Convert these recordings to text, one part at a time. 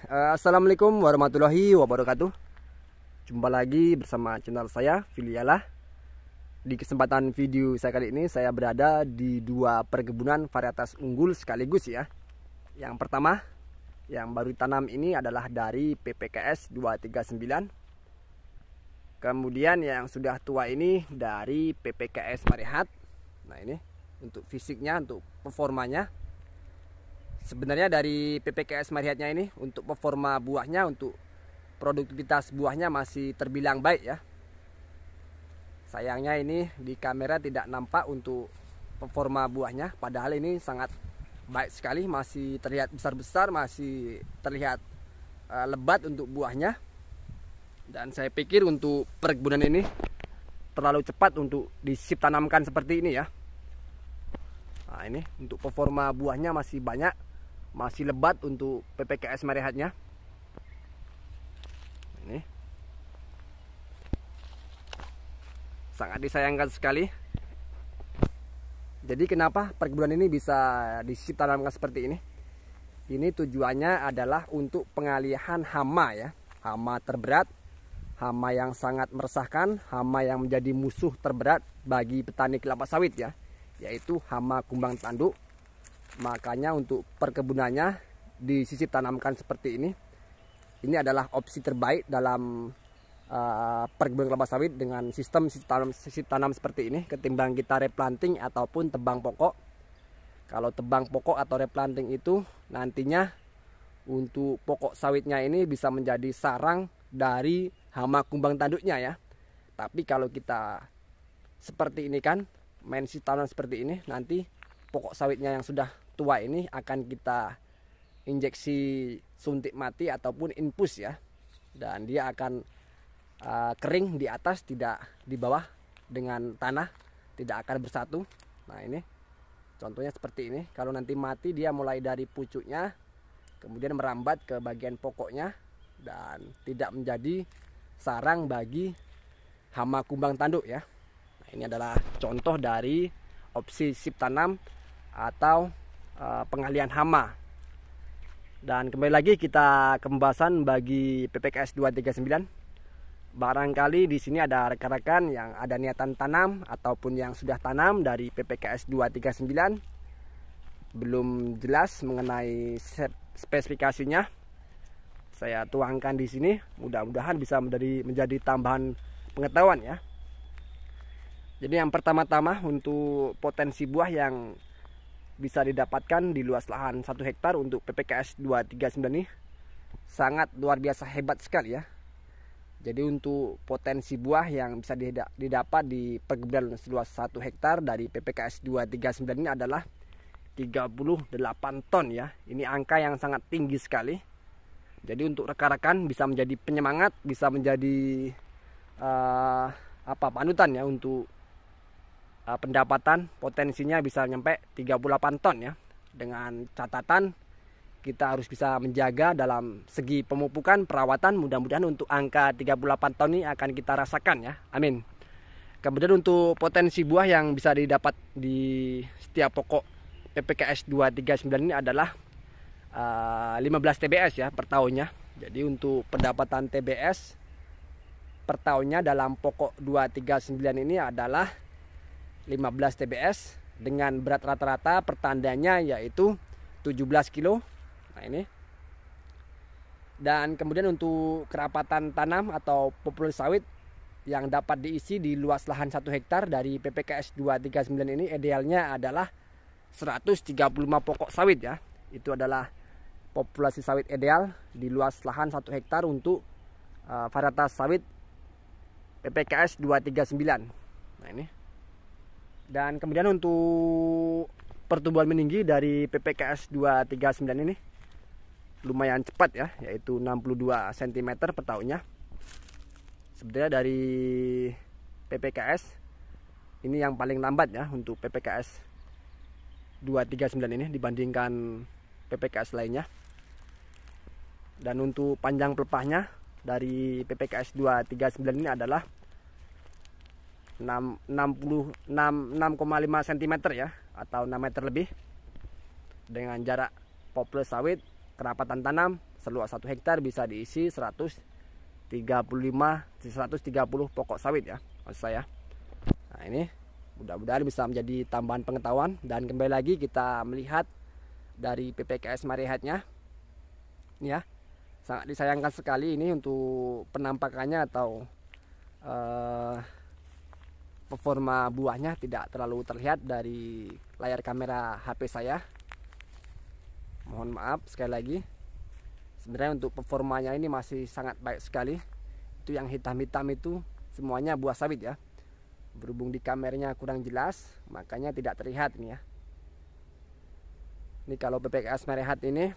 Assalamualaikum warahmatullahi wabarakatuh. Jumpa lagi bersama channel saya, Filialah. Di kesempatan video saya kali ini, saya berada di dua perkebunan varietas unggul sekaligus ya. Yang pertama, yang baru ditanam ini adalah dari PPKS 239. Kemudian yang sudah tua ini dari PPKS Marehat. Nah ini, untuk fisiknya, untuk performanya. Sebenarnya dari PPKS Marehatnya ini untuk performa buahnya, untuk produktivitas buahnya masih terbilang baik ya. Sayangnya ini di kamera tidak nampak untuk performa buahnya, padahal ini sangat baik sekali, masih terlihat besar-besar, masih terlihat lebat untuk buahnya. Dan saya pikir untuk perkebunan ini terlalu cepat untuk disip tanamkan seperti ini ya. Nah ini untuk performa buahnya masih banyak, masih lebat untuk PPKS Marehatnya. Ini sangat disayangkan sekali. Jadi kenapa perkebunan ini bisa disip tanamkan seperti ini? Ini tujuannya adalah untuk pengalihan hama ya. Hama terberat, hama yang sangat meresahkan, hama yang menjadi musuh terberat bagi petani kelapa sawit ya, yaitu hama kumbang tanduk. Makanya untuk perkebunannya disisip tanamkan seperti ini. Ini adalah opsi terbaik dalam perkebunan kelapa sawit dengan sistem sisip tanam seperti ini, ketimbang kita replanting ataupun tebang pokok. Kalau tebang pokok atau replanting itu nantinya untuk pokok sawitnya ini bisa menjadi sarang dari hama kumbang tanduknya ya. Tapi kalau kita seperti ini kan, main sisip tanam seperti ini, nanti pokok sawitnya yang sudah tua ini akan kita injeksi suntik mati ataupun infus ya, dan dia akan kering di atas, tidak di bawah dengan tanah, tidak akan bersatu. Nah ini contohnya seperti ini. Kalau nanti mati, dia mulai dari pucuknya kemudian merambat ke bagian pokoknya dan tidak menjadi sarang bagi hama kumbang tanduk ya. Nah, ini adalah contoh dari opsi sip tanam atau pengalihan hama. Dan kembali lagi kita ke pembahasan bagi PPKS 239. Barangkali di sini ada rekan-rekan yang ada niatan tanam ataupun yang sudah tanam dari PPKS 239, belum jelas mengenai spesifikasinya. Saya tuangkan di sini, mudah-mudahan bisa menjadi tambahan pengetahuan ya. Jadi yang pertama-tama untuk potensi buah yang bisa didapatkan di luas lahan 1 hektar untuk PPKS 239 ini sangat luar biasa hebat sekali ya. Jadi untuk potensi buah yang bisa didapat di perkebunan seluas 1 hektar dari PPKS 239 ini adalah 38 ton ya. Ini angka yang sangat tinggi sekali. Jadi untuk rekan-rekan bisa menjadi penyemangat, bisa menjadi panutan ya untuk pendapatan. Potensinya bisa nyampe 38 ton ya. Dengan catatan kita harus bisa menjaga dalam segi pemupukan, perawatan. Mudah-mudahan untuk angka 38 ton ini akan kita rasakan ya. Amin. Kemudian untuk potensi buah yang bisa didapat di setiap pokok PPKS 239 ini adalah 15 TBS ya per tahunnya. Jadi untuk pendapatan TBS per tahunnya dalam pokok 239 ini adalah 15 TBS dengan berat rata-rata pertandanya yaitu 17 kilo. Nah ini. Dan kemudian untuk kerapatan tanam atau populasi sawit yang dapat diisi di luas lahan 1 hektar dari PPKS 239 ini idealnya adalah 135 pokok sawit ya. Itu adalah populasi sawit ideal di luas lahan 1 hektar untuk varietas sawit PPKS 239. Nah ini. Dan kemudian untuk pertumbuhan meninggi dari PPKS 239 ini lumayan cepat ya, yaitu 62 cm per tahunnya. Sebenarnya dari PPKS ini yang paling lambat ya untuk PPKS 239 ini dibandingkan PPKS lainnya. Dan untuk panjang pelepahnya dari PPKS 239 ini adalah 6,5 cm ya, atau 6 meter lebih, dengan jarak populasi sawit kerapatan tanam seluas 1 hektar bisa diisi 130 pokok sawit ya maksud saya. Nah ini mudah-mudahan bisa menjadi tambahan pengetahuan, dan kembali lagi kita melihat dari PPKS Marehat-nya ini ya. Sangat disayangkan sekali ini untuk penampakannya atau performa buahnya tidak terlalu terlihat dari layar kamera HP saya. Mohon maaf sekali lagi. Sebenarnya untuk performanya ini masih sangat baik sekali. Itu yang hitam-hitam itu semuanya buah sawit ya. Berhubung di kameranya kurang jelas, makanya tidak terlihat ini ya. Ini kalau PPKS Marehat ini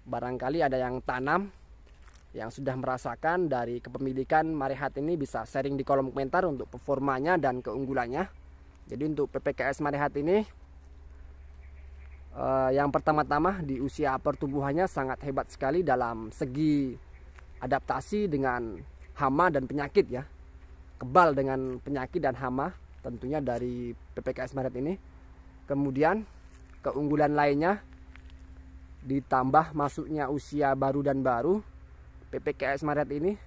barangkali ada yang tanam, yang sudah merasakan dari kepemilikan Marehat ini, bisa sharing di kolom komentar untuk performanya dan keunggulannya. Jadi untuk PPKS Marehat ini yang pertama-tama di usia pertumbuhannya sangat hebat sekali dalam segi adaptasi dengan hama dan penyakit ya. Kebal dengan penyakit dan hama tentunya dari PPKS Marehat ini. Kemudian keunggulan lainnya ditambah masuknya usia baru dan baru, PPKS Marehat ini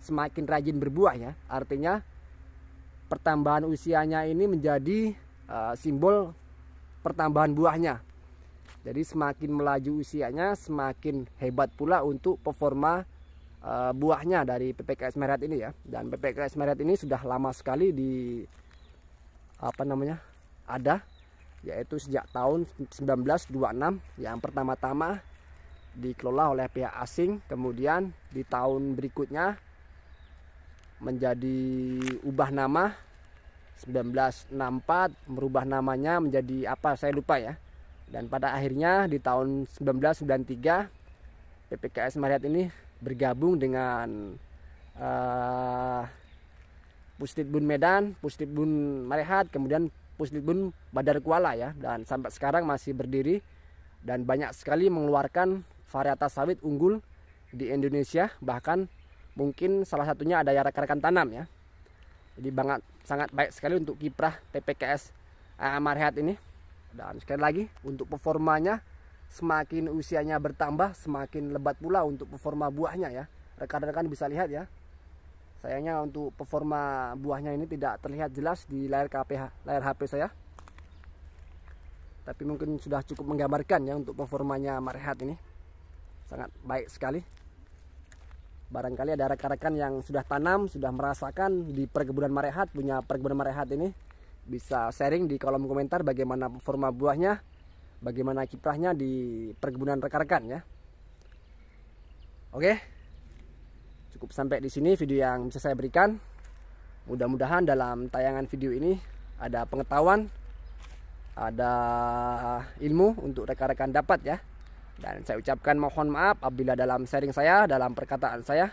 semakin rajin berbuah ya. Artinya pertambahan usianya ini menjadi simbol pertambahan buahnya. Jadi semakin melaju usianya, semakin hebat pula untuk performa buahnya dari PPKS Marehat ini ya. Dan PPKS Marehat ini sudah lama sekali di ada, yaitu sejak tahun 1926 yang pertama-tama dikelola oleh pihak asing. Kemudian di tahun berikutnya menjadi ubah nama 1964, merubah namanya menjadi apa saya lupa ya. Dan pada akhirnya di tahun 1993 PPKS Marehat ini bergabung dengan Pusditbun Medan, Pusditbun Marehat, kemudian Pusditbun Badar Kuala ya. Dan sampai sekarang masih berdiri dan banyak sekali mengeluarkan varietas sawit unggul di Indonesia. Bahkan mungkin salah satunya ada rekan-rekan tanam ya. Jadi sangat baik sekali untuk kiprah PPKS Marehat ini. Dan sekali lagi untuk performanya, semakin usianya bertambah semakin lebat pula untuk performa buahnya ya. Rekan-rekan bisa lihat ya. Sayangnya untuk performa buahnya ini tidak terlihat jelas di layar HP saya. Tapi mungkin sudah cukup menggambarkan ya untuk performanya Marehat ini. Sangat baik sekali. Barangkali ada rekan-rekan yang sudah tanam, sudah merasakan di perkebunan Marehat, punya perkebunan Marehat ini, bisa sharing di kolom komentar bagaimana performa buahnya, bagaimana kiprahnya di perkebunan rekan-rekan ya. Oke, cukup sampai di sini video yang bisa saya berikan. Mudah-mudahan dalam tayangan video ini ada pengetahuan, ada ilmu untuk rekan-rekan dapat ya. Dan saya ucapkan mohon maaf apabila dalam sharing saya, dalam perkataan saya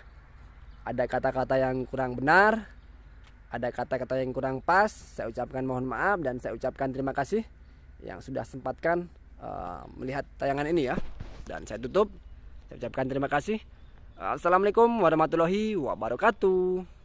ada kata-kata yang kurang benar, ada kata-kata yang kurang pas. Saya ucapkan mohon maaf dan saya ucapkan terima kasih yang sudah sempatkan melihat tayangan ini ya. Dan saya tutup. Saya ucapkan terima kasih. Assalamualaikum warahmatullahi wabarakatuh.